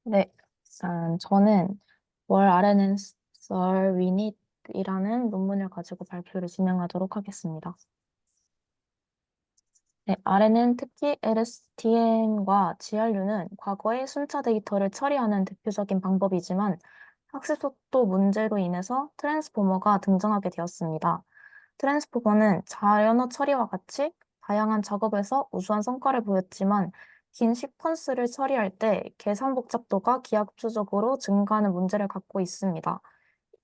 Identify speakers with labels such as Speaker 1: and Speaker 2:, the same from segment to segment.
Speaker 1: 네, 저는 월 아래는 썰 위닛이라는 논문을 가지고 발표를 진행하도록 하겠습니다. 네, 아래는 특히 LSTM과 GRU는 과거의 순차 데이터를 처리하는 대표적인 방법이지만 학습 속도 문제로 인해서 트랜스포머가 등장하게 되었습니다. 트랜스포머는 자연어 처리와 같이 다양한 작업에서 우수한 성과를 보였지만 긴 시퀀스를 처리할 때 계산 복잡도가 기하급수적으로 증가하는 문제를 갖고 있습니다.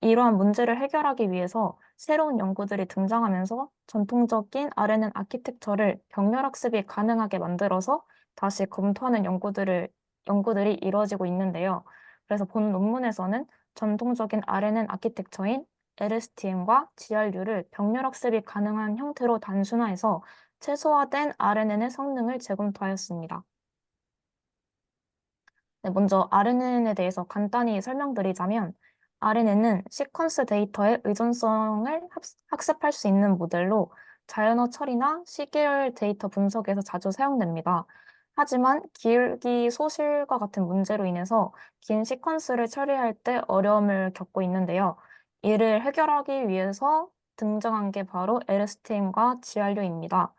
Speaker 1: 이러한 문제를 해결하기 위해서 새로운 연구들이 등장하면서 전통적인 RNN 아키텍처를 병렬학습이 가능하게 만들어서 다시 검토하는 연구들이 이루어지고 있는데요. 그래서 본 논문에서는 전통적인 RNN 아키텍처인 LSTM과 GRU를 병렬학습이 가능한 형태로 단순화해서 최소화된 RNN의 성능을 재검토하였습니다. 네, 먼저 RNN에 대해서 간단히 설명드리자면 RNN은 시퀀스 데이터의 의존성을 학습할 수 있는 모델로 자연어 처리나 시계열 데이터 분석에서 자주 사용됩니다. 하지만 기울기 소실과 같은 문제로 인해서 긴 시퀀스를 처리할 때 어려움을 겪고 있는데요. 이를 해결하기 위해서 등장한 게 바로 LSTM과 GRU입니다.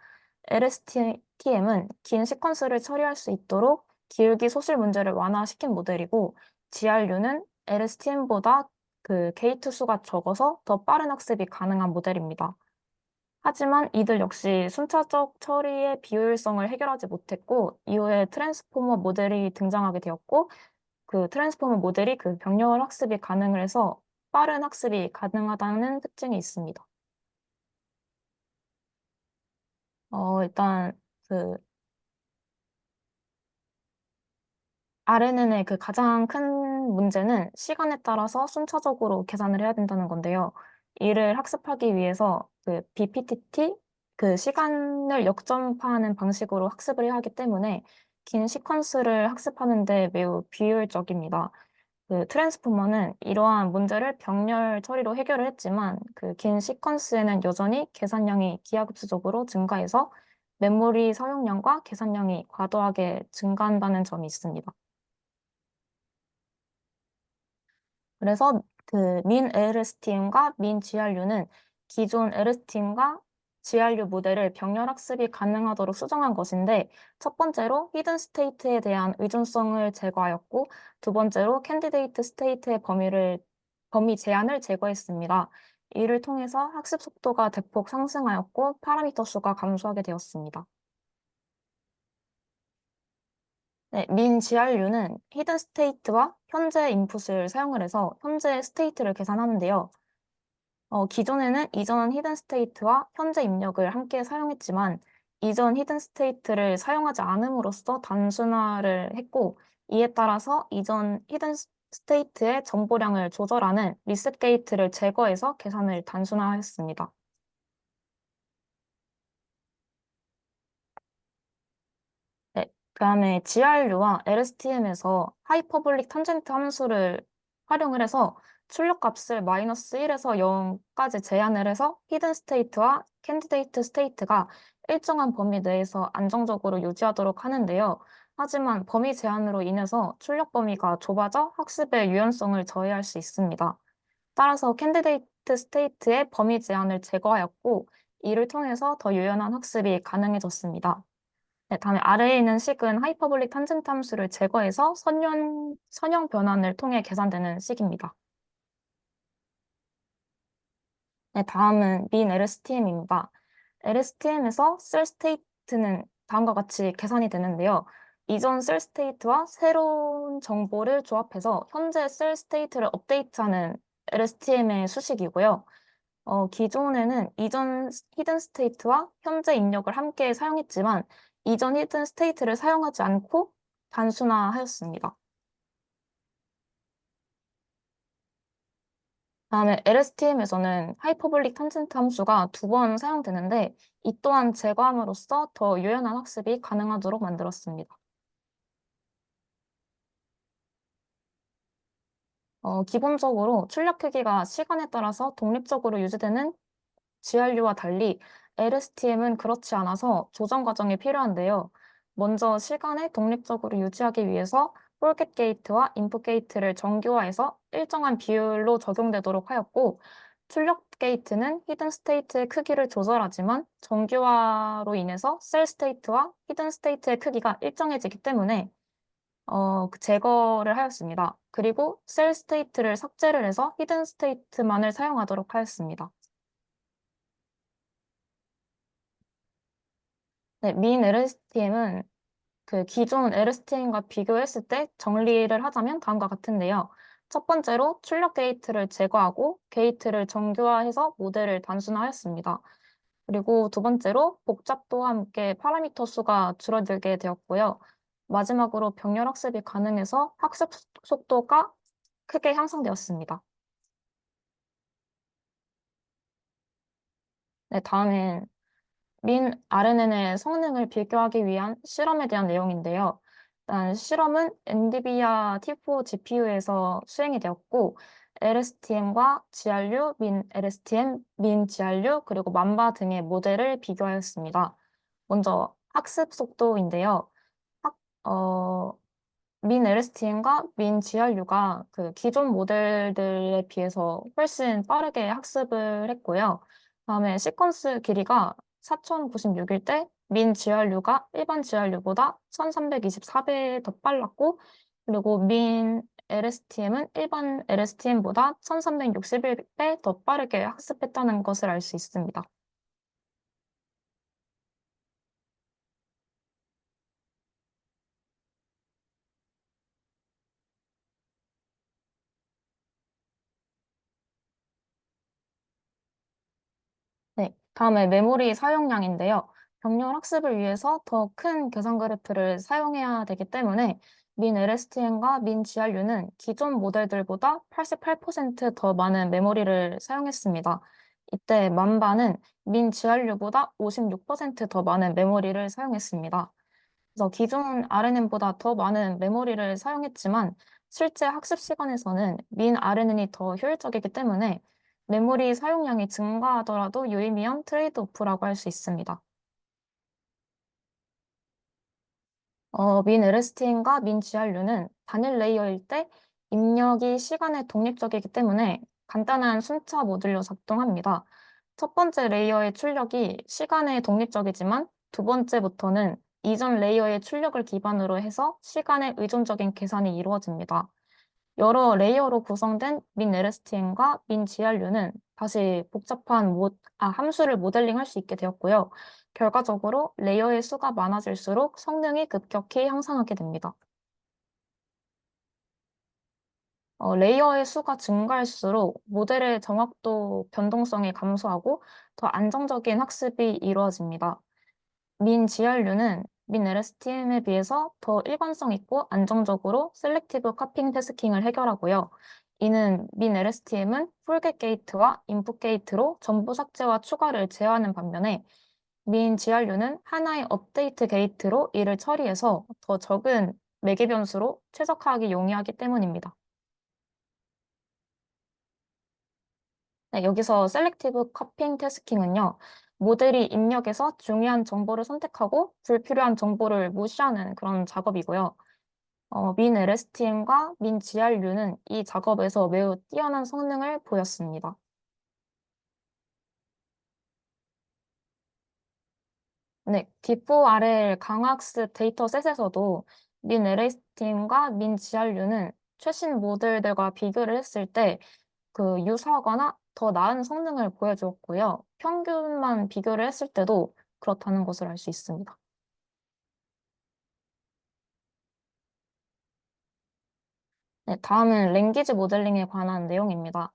Speaker 1: LSTM은 긴 시퀀스를 처리할 수 있도록 기울기 소실 문제를 완화시킨 모델이고 GRU는 LSTM보다 그 게이트 수가 적어서 더 빠른 학습이 가능한 모델입니다. 하지만 이들 역시 순차적 처리의 비효율성을 해결하지 못했고 이후에 트랜스포머 모델이 등장하게 되었고 그 트랜스포머 모델이 그 병렬 학습이 가능을 해서 빠른 학습이 가능하다는 특징이 있습니다. 일단 그 RNN의 그 가장 큰 문제는 시간에 따라서 순차적으로 계산을 해야 된다는 건데요. 이를 학습하기 위해서 그 BPTT, 그 시간을 역점파하는 방식으로 학습을 해야 하기 때문에 긴 시퀀스를 학습하는데 매우 비효율적입니다. 그 트랜스포머는 이러한 문제를 병렬 처리로 해결을 했지만 그 긴 시퀀스에는 여전히 계산량이 기하급수적으로 증가해서 메모리 사용량과 계산량이 과도하게 증가한다는 점이 있습니다. 그래서 그 민 LSTM과 민 GRU는 기존 LSTM과 GRU 모델을 병렬 학습이 가능하도록 수정한 것인데 첫 번째로 히든 스테이트에 대한 의존성을 제거하였고 두 번째로 캔디데이트 스테이트의 범위 제한을 제거했습니다. 이를 통해서 학습 속도가 대폭 상승하였고 파라미터 수가 감소하게 되었습니다. 네, 민 GRU는 히든 스테이트와 현재 인풋을 사용을 해서 현재 스테이트를 계산하는데요. 기존에는 이전 히든 스테이트와 현재 입력을 함께 사용했지만 이전 히든 스테이트를 사용하지 않음으로써 단순화를 했고 이에 따라서 이전 히든 스테이트의 정보량을 조절하는 리셋 게이트를 제거해서 계산을 단순화했습니다. 네, 그다음에 GRU와 LSTM에서 하이퍼볼릭 탄젠트 함수를 활용을 해서 출력 값을 -1에서 0까지 제한을 해서 히든 스테이트와 캔디데이트 스테이트가 일정한 범위 내에서 안정적으로 유지하도록 하는데요. 하지만 범위 제한으로 인해서 출력 범위가 좁아져 학습의 유연성을 저해할 수 있습니다. 따라서 캔디데이트 스테이트의 범위 제한을 제거하였고 이를 통해서 더 유연한 학습이 가능해졌습니다. 네, 다음에 아래에 있는 식은 하이퍼볼릭 탄젠트 함수를 제거해서 선형 변환을 통해 계산되는 식입니다. 네, 다음은 민 LSTM입니다. LSTM에서 쓸 스테이트는 다음과 같이 계산이 되는데요. 이전 쓸 스테이트와 새로운 정보를 조합해서 현재 쓸 스테이트를 업데이트하는 LSTM의 수식이고요. 기존에는 이전 히든 스테이트와 현재 입력을 함께 사용했지만 이전 히든 스테이트를 사용하지 않고 단순화하였습니다. 다음에 LSTM에서는 하이퍼볼릭 탄젠트 함수가 두 번 사용되는데 이 또한 제거함으로써 더 유연한 학습이 가능하도록 만들었습니다. 기본적으로 출력 크기가 시간에 따라서 독립적으로 유지되는 GRU와 달리 LSTM은 그렇지 않아서 조정 과정이 필요한데요. 먼저 시간을 독립적으로 유지하기 위해서 폴겟 게이트와 인풋 게이트를 정규화해서 일정한 비율로 적용되도록 하였고, 출력 게이트는 히든 스테이트의 크기를 조절하지만 정규화로 인해서 셀 스테이트와 히든 스테이트의 크기가 일정해지기 때문에 그 제거를 하였습니다. 그리고 셀 스테이트를 삭제를 해서 히든 스테이트만을 사용하도록 하였습니다. 네, 민 LSTM은 그 기존 LSTM과 비교했을 때 정리를 하자면 다음과 같은데요. 첫 번째로 출력 게이트를 제거하고 게이트를 정규화해서 모델을 단순화하였습니다. 그리고 두 번째로 복잡도와 함께 파라미터 수가 줄어들게 되었고요. 마지막으로 병렬 학습이 가능해서 학습 속도가 크게 향상되었습니다. 네, 다음엔 민 RNN의 성능을 비교하기 위한 실험에 대한 내용인데요. 일단 실험은 엔비디아 T4 GPU에서 수행이 되었고, LSTM과 GRU, 민 LSTM, 민 GRU, 그리고 만바 등의 모델을 비교하였습니다. 먼저 학습 속도인데요. 학, 어, 민 LSTM과 민 GRU가 그 기존 모델들에 비해서 훨씬 빠르게 학습을 했고요. 다음에 시퀀스 길이가 4096일 때 민 GRU가 일반 GRU보다 1324배 더 빨랐고, 그리고 민 LSTM은 일반 LSTM보다 1361배 더 빠르게 학습했다는 것을 알 수 있습니다. 네, 다음에 메모리 사용량인데요. 병렬 학습을 위해서 더 큰 계산 그래프를 사용해야 되기 때문에 민 LSTM과 민 GRU는 기존 모델들보다 88%더 많은 메모리를 사용했습니다. 이때 만바는 민 GRU보다 56%더 많은 메모리를 사용했습니다. 그래서 기존 RNN보다 더 많은 메모리를 사용했지만 실제 학습 시간에서는 민 RNN이 더 효율적이기 때문에 메모리 사용량이 증가하더라도 유의미한 트레이드오프라고 할 수 있습니다. 민 LSTM과 민 GRU는 단일 레이어일 때 입력이 시간에 독립적이기 때문에 간단한 순차 모듈로 작동합니다. 첫 번째 레이어의 출력이 시간에 독립적이지만 두 번째부터는 이전 레이어의 출력을 기반으로 해서 시간에 의존적인 계산이 이루어집니다. 여러 레이어로 구성된 민 LSTM과 민 GRU는 다시 복잡한 함수를 모델링할 수 있게 되었고요. 결과적으로 레이어의 수가 많아질수록 성능이 급격히 향상하게 됩니다. 레이어의 수가 증가할수록 모델의 정확도 변동성이 감소하고 더 안정적인 학습이 이루어집니다. 민 GRU는 민 LSTM에 비해서 더 일관성 있고 안정적으로 셀렉티브 카핑 태스킹을 해결하고요. 이는 민 LSTM은 풀겟 게이트와 인풋 게이트로 전부 삭제와 추가를 제어하는 반면에 민 GRU는 하나의 업데이트 게이트로 이를 처리해서 더 적은 매개 변수로 최적화하기 용이하기 때문입니다. 네, 여기서 셀렉티브 커핑 태스킹은요, 모델이 입력에서 중요한 정보를 선택하고 불필요한 정보를 무시하는 그런 작업이고요. 민 LSTM과 민 GRU는 이 작업에서 매우 뛰어난 성능을 보였습니다. 네, D4RL 강학습 데이터셋에서도 민 LSTM과 민 GRU는 최신 모델들과 비교를 했을 때 그 유사하거나 더 나은 성능을 보여주었고요. 평균만 비교를 했을 때도 그렇다는 것을 알 수 있습니다. 네, 다음은 랭귀지 모델링에 관한 내용입니다.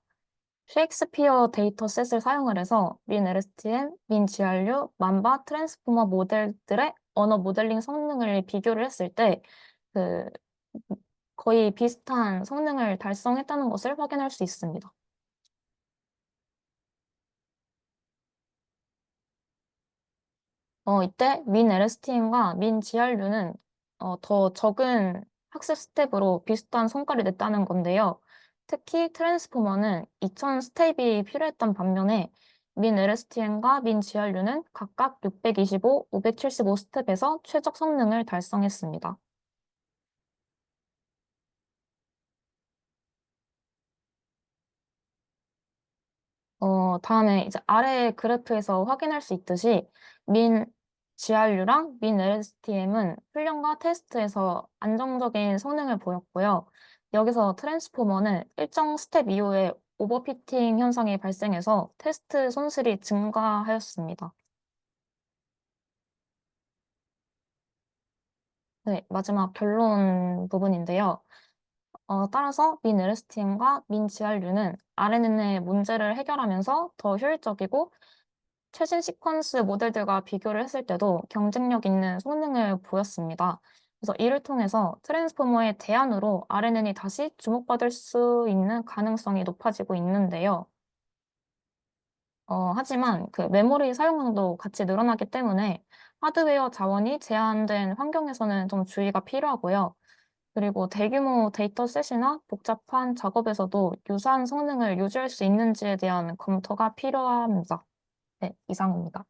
Speaker 1: 셰익스피어 데이터셋을 사용을 해서 민 LSTM, 민 GRU, 만바, 트랜스포머 모델들의 언어 모델링 성능을 비교를 했을 때 그 거의 비슷한 성능을 달성했다는 것을 확인할 수 있습니다. 이때 민 LSTM과 민 GRU는 더 적은 학습 스텝으로 비슷한 성과를 냈다는 건데요. 특히 트랜스포머는 2000 스텝이 필요했던 반면에 민 LSTM과 민 GRU는 각각 625, 575 스텝에서 최적 성능을 달성했습니다. 다음에 이제 아래 그래프에서 확인할 수 있듯이 민 GRU랑 민 LSTM은 훈련과 테스트에서 안정적인 성능을 보였고요. 여기서 트랜스포머는 일정 스텝 이후에 오버피팅 현상이 발생해서 테스트 손실이 증가하였습니다. 네, 마지막 결론 부분인데요. 따라서 민 LSTM과 민 GRU는 RNN의 문제를 해결하면서 더 효율적이고 최신 시퀀스 모델들과 비교를 했을 때도 경쟁력 있는 성능을 보였습니다. 그래서 이를 통해서 트랜스포머의 대안으로 RNN이 다시 주목받을 수 있는 가능성이 높아지고 있는데요. 하지만 그 메모리 사용량도 같이 늘어나기 때문에 하드웨어 자원이 제한된 환경에서는 좀 주의가 필요하고요. 그리고 대규모 데이터셋이나 복잡한 작업에서도 유사한 성능을 유지할 수 있는지에 대한 검토가 필요합니다. 네, 이상입니다.